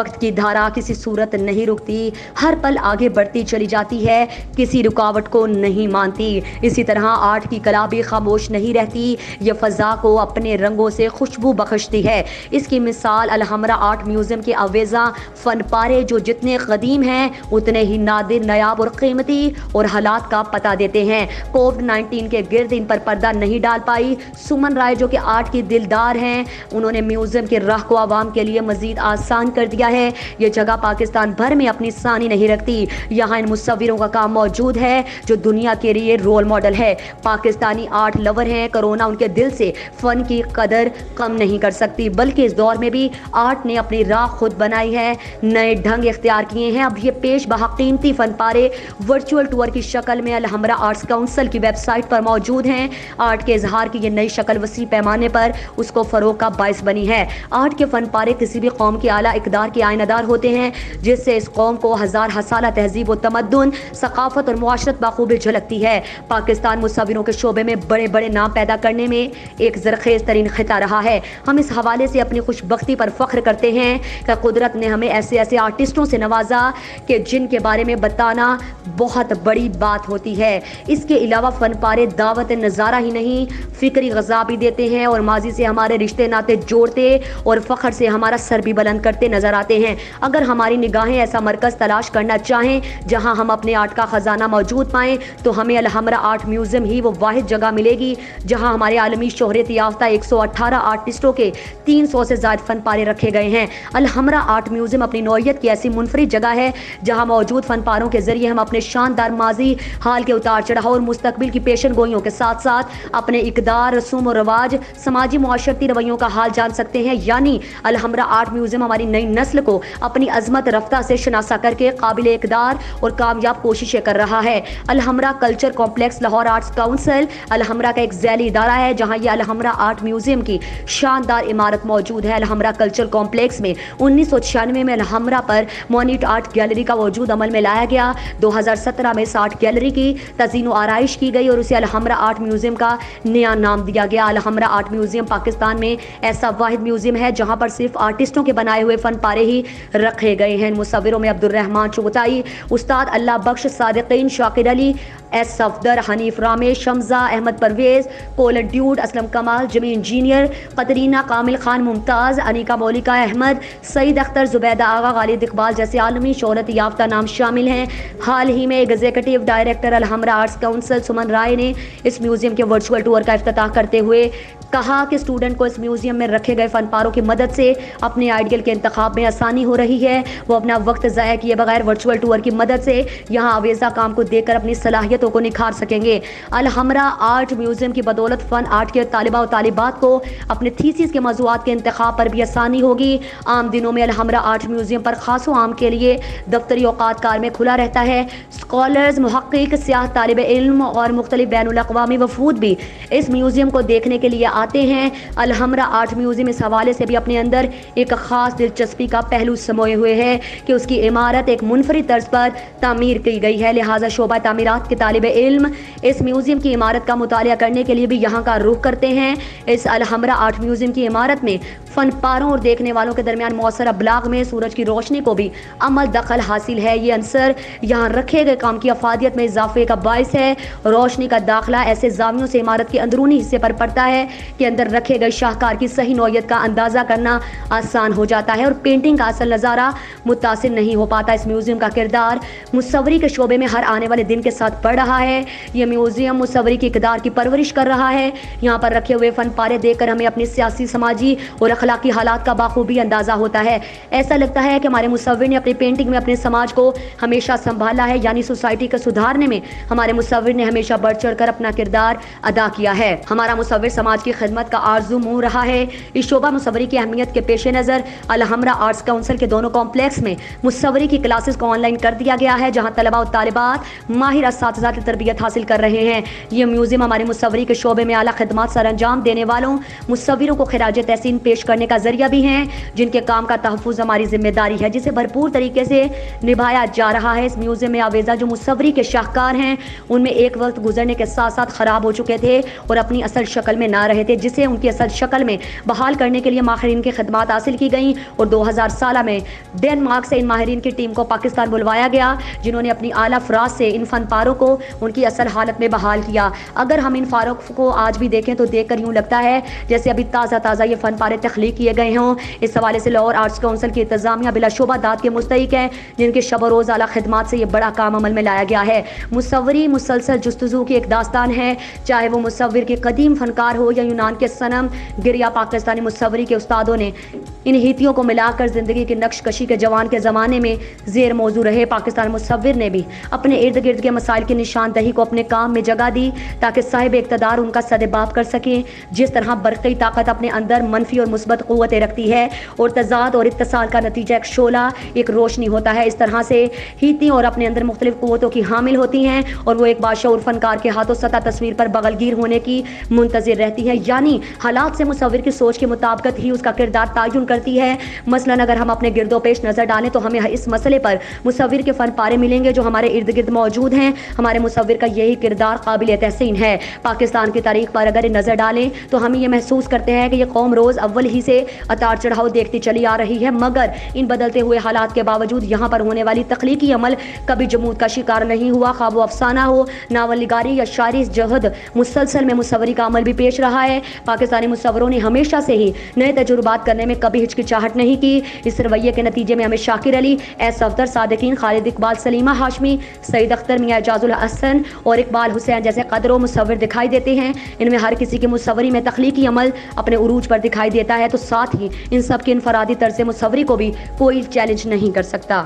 वक्त की धारा किसी सूरत नहीं रुकती, हर पल आगे बढ़ती चली जाती है, किसी रुकावट को नहीं मानती। इसी तरह आर्ट की कला भी खामोश नहीं रहती, ये फ़ज़ा को अपने रंगों से खुशबू बख्शती है। इसकी मिसाल अलहमरा आर्ट म्यूज़ियम के अवेज़ा फ़न पारे जो जितने कदीम हैं उतने ही नादिर, नायाब और कीमती और हालात का पता देते हैं। कोविड-19 के गिर्द इन पर पर्दा नहीं डाल पाई सुमन राय जो कि आर्ट की दिलदार हैं, उन्होंने म्यूज़ियम के राह को आवाम के लिए मज़ीद आसान कर दिया है। ये जगह पाकिस्तान भर में अपनी सानी नहीं रखती, यहाँ इन मुसव्विरों का काम मौजूद है जो दुनिया के लिए रोल मॉडल है। पाकिस्तानी आर्ट लवर हैं, कोरोना उनके दिल से फ़न की कदर कम नहीं कर सकती, बल्कि इस दौर में भी आर्ट ने अपनी राह खुद बनाई है, नए ढंग इख्तियार किए हैं। अब ये पेश बहकीमती फ़न पारे वर्चुअल टूर की शक्ल में अलहमरा आर्ट्स काउंसिल की वेबसाइट पर मौजूद हैं। आर्ट के इजहार की ये नई शक्ल वसी पैमाने पर उसको फ़रोग का बाइस बनी है। आर्ट के फ़न पारे किसी भी कौम की आला इक़दार के आइनादार होते हैं, जिससे इस कौम को हज़ार हसाला तहजीब व तमद्दुन, सकाफत और मुआशरत बाखूबी झलकती है। पाकिस्तान मुसव्विरों के शोबे में बड़े बड़े नाम पैदा करने में एक ज़रखेज़ तरीन खिता रहा है। हम इस हवाले से अपनी खुशबख्ती पर फ़ख्र करते हैं कि कुदरत ने हमें ऐसे ऐसे आर्टिस्टों से नवाजा कि जिनके बारे में बताना बहुत बड़ी बात होती है। इसके अलावा फ़न पारे दावत नज़ारा ही नहीं, फ़िक्री ग़ज़ा भी देते हैं और माजी से हमारे रिश्ते नाते जोड़ते और फ़ख्र से हमारा सर भी बुलंद करते नज़र आते हैं। अगर हमारी निगाहें ऐसा मरकज़ तलाश करना चाहें जहां हम अपने आर्ट का ख़जाना मौजूद पाएँ, तो हमें अलहमरा आर्ट म्यूज़ियम ही वो वाहिद जगह मिलेगी जहां हमारे आलमी शोहरत याफ्ता 118 आर्टिस्टों के 300 से ज़ायद फ़न पारे रखे गए हैं। अलहमरा आर्ट म्यूज़ियम अपनी नौइयत की ऐसी मुनफरिद जगह है जहाँ मौजूद फ़न पारों के ज़रिए हम अपने शानदार माजी, हाल के उतार चढ़ाव और मुस्तकबिल की पेशन गोइयों के साथ साथ अपने इक़दार, रसूम और रवाज, समाजी मुआशरती रवैयों का हाल जान सकते हैं। यानी अलहमरा आर्ट म्यूज़ियम हमारी नई नस्ल को अपनी अज़मत रफ्ता से शनासा करके काबिल इक़दार और कामयाब कोशिशें कर रहा है। Alhamra culture complex Lahore arts council Alhamra का एक ज़ैली इदारा है जहाँ ये अलहमरा आर्ट म्यूज़ियम की शानदार इमारत मौजूद है। अलहमरा कल्चर कॉम्प्लेक्स में 1996 में अलहमरा पर मोनिट आर्ट गैलरी का वजूद अमल में लाया गया। 2017 में 60 गैलरी की तज़ीन व आराइश की गई और उसे अलहमरा आर्ट म्यूज़ियम का नया नाम दिया गया। अलहमरा आर्ट म्यूज़ियम पाकिस्तान में ऐसा वाहिद म्यूज़ियम है जहाँ पर सिर्फ आर्टिस्टों के बनाए हुए फ़न पारे ही रखे गए हैं। मुसव्विरों में अब्दुर्रहमान चुगताई, उस्ताद अल्लाह बख्श, सादिकीन शाकिर अली, एस सफदर, हनीफ रामे, शमजा अहमद परवेज़, कोलन ड्यूड, असलम कमाल, जमी इंजीनियर, कतरीना कामिल खान मुमताज़, अनिका मौलिका अहमद, सईद अख्तर, जुबैदा आगा, गालिद इकबाल जैसे आलमी शोहरत याफ्ता नाम शामिल हैं। हाल ही में executive director Alhamra arts council Suman Rai ने इस म्यूज़ियम के वर्चुअल टूर का इफ्तिताह करते हुए कहा कि स्टूडेंट को इस म्यूज़ियम में रखे गए फ़न पारों की मदद से अपने आइडियल के इंतखाब में आसानी हो रही है। वो अपना वक्त ज़ाया किए बगैर वर्चुअल टूर की मदद से यहाँ आवेज़ा काम को देखकर अपनी सलाहियतों को निखार सकेंगे। अलहमरा आर्ट म्यूज़ियम की बदौलत फ़न आर्ट के तालिबा व तालिबात को अपने थीसिस के मौज़ूआत के इंतखाब पर भी आसानी होगी। आम दिनों में अलहमरा आर्ट म्यूज़ियम पर ख़ास व आम के लिए दफ्तरी औकात कार में खुला रहता है। स्कॉलर्स, मुहक्किक, सियाह तालिब इल्म और मुख्तलिफ बैनुल अक़वामी वफ़ूद भी इस म्यूज़ियम को देखने के लिए आते हैं। अलहमरा आर्ट म्यूज़ियम इस हवाले से भी अपने अंदर एक ख़ास दिलचस्पी का पहलू समोए हुए है कि उसकी इमारत एक मुनफरिद तर्ज पर तामीर की गई है, लिहाजा शोबा तामीरात के तालिब इल्म इस म्यूज़ियम की इमारत का मुतालिया करने के लिए भी यहाँ का रुख करते हैं। इस अलहमरा आर्ट म्यूज़ियम की इमारत में फ़न पारों और देखने वालों के दरमियान मौसर अबलाग में सूरज की रोशनी को भी अमल दखल हासिल है। ये अंसर यहाँ रखे गए काम की अफादियत में इजाफे का बाइस है। रोशनी का दाखिला ऐसे जावियों से इमारत के अंदरूनी हिस्से पर पड़ता है कि अंदर रखे गए शाहकार की सही नौइयत का अंदाज़ा करना आसान हो जाता है और पेंटिंग का असल नज़ारा मुतासिर नहीं हो पाता। इस म्यूज़ियम का किरदार मुसव्वरी के शोबे में हर आने वाले दिन के साथ बढ़ रहा है। यह म्यूज़ियम मुसव्वरी की इक़दार की परवरिश कर रहा है। यहाँ पर रखे हुए फ़न पारे देखकर हमें अपनी सियासी, समाजी और अखलाकी हालात का बाखूबी अंदाज़ा होता है। ऐसा लगता है कि हमारे मुसव्विर ने अपनी पेंटिंग में अपने समाज को हमेशा संभाला है, यानी सोसाइटी को सुधारने में हमारे मुसव्विर ने हमेशा बढ़ चढ़ कर अपना किरदार अदा किया है। हमारा मुसव्विर समाज की खिदमत का आरजू मुँह रहा है। इस शोबा मुसव्वरी की अहमियत के पेश नज़र अलहमरा आर्ट्स काउंसिल के दोनों कॉम्प्लेक्स में मुसव्वरी की क्लासेस को ऑनलाइन कर दिया गया है, जहाँ तलबा और तालिबात माहिर असातिज़ा की तरबियत हासिल कर रहे हैं। ये म्यूज़ियम हमारे मुसव्वरी के शोबे में आला खिदमत सर अंजाम देने वालों मुसव्विरों को खिराज तहसीन पेश करने का जरिया भी हैं, जिनके काम का तहफ़्फ़ुज़ हमारी जिम्मेदारी है, जिसे भरपूर तरीके से निभाया जा रहा है। इस म्यूज़ियम में आवेज़ा जो मुसव्वरी के शाहकार हैं, उनमें एक वक्त गुजरने के साथ साथ ख़राब हो चुके थे और अपनी असल शक्ल में ना रहे थे, जिसे उनकी असल शक्ल में बहाल करने के लिए माहिरीन की खिदमत हासिल की गई और 2016 में डेनमार्क से इन माहिरीन की टीम को पाकिस्तान बुलवाया गया, जिन्होंने अपनी आला फ़राज से इन फ़नपारों को उनकी असल हालत में बहाल किया। अगर हम इन फ़ारों को आज भी देखें तो देखकर यूँ लगता है जैसे अभी ताज़ा ये फ़नपारे तख्लीक किए गए हों। इस हवाले से लाहौर आर्ट्स काउंसिल की इंतज़ामिया बिलाशुबा दाद के मुस्तहिक है, जिनके शब रोज़ आला खिदमत से ये बड़ा काम अमल में लाया गया है। मुसव्वरी मुसलसल जुस्तजू की एक दास्तान है, चाहे वो मुसव्विर के कदीम फ़नकार हो या यूनान के सनम गिरिया पाकिस्तानी मुसव्वरी के उस्तादों ने इन हितियों को मिलाकर ज़िंदगी की नक्श कशी के जवान के ज़माने में ज़ेर मौजू रहे। पाकिस्तान मुसव्विर ने भी अपने इर्द गिर्द के मसाइल की निशानदही को अपने काम में जगह दी ताकि साहिब इक़्तिदार उनका सदेबाप कर सकें। जिस तरह बरक़ी ताकत अपने अंदर मनफी और मुस्बत क़ुव्वतें रखती है और तज़ाद और इत्तिसाल का नतीजा एक शोला, एक रोशनी होता है, इस तरह से हिती और अपने अंदर मुख्तलिफ क़ुव्वतों की हामिल होती हैं और वो एक बादशाह फ़नकार के हाथों सतह तस्वीर पर बगलगीर होने की मुंतज़िर रहती है। यानी हालात से मुसव्विर की सोच के मुताबिक ही उसका किरदार तायुन करती है। मसलन अगर हम अपने गिरदो पेश नज़र डालें तो हमें इस मसले पर मुसव्विर के फ़न पारे मिलेंगे जो हमारे इर्द गिर्द मौजूद हैं। हमारे मुसव्विर का यही किरदार काबिल तहसीन है। पाकिस्तान की तारीख पर अगर नज़र डालें तो हम ये महसूस करते हैं कि ये कौम रोज़ अव्वल ही से अतार चढ़ाव देखती चली आ रही है, मगर इन बदलते हुए हालात के बावजूद यहाँ पर होने वाली तख्लीकी अमल कभी जमूद का शिकार नहीं हुआ। ख्वाब व अफसाना हो, नावल निगारी या शायरी, जहद मुसलसल में मुसव्वरी का अमल भी पेश रहा है। पाकिस्तानी मुसव्वरों ने हमेशा से ही नए तजुर्बात करने में कभी हिचकिचाहट नहीं की। इस रवैये के नतीजे में हमें शाकिर अली, एस अफ्तर, सादिकीन, खालिद इकबाल, सलीमा हाशमी, सईद अख्तर, मियां एजाजुल हसन और इकबाल हुसैन जैसे कदरों मुसव्विर दिखाई देते हैं। इनमें हर किसी की मुसव्वरी में तख्लीकी अमल अपने उरूज पर दिखाई देता है, तो साथ ही इन सब की इनफरादी तर्ज़ मुसव्वरी को भी कोई चैलेंज नहीं कर सकता।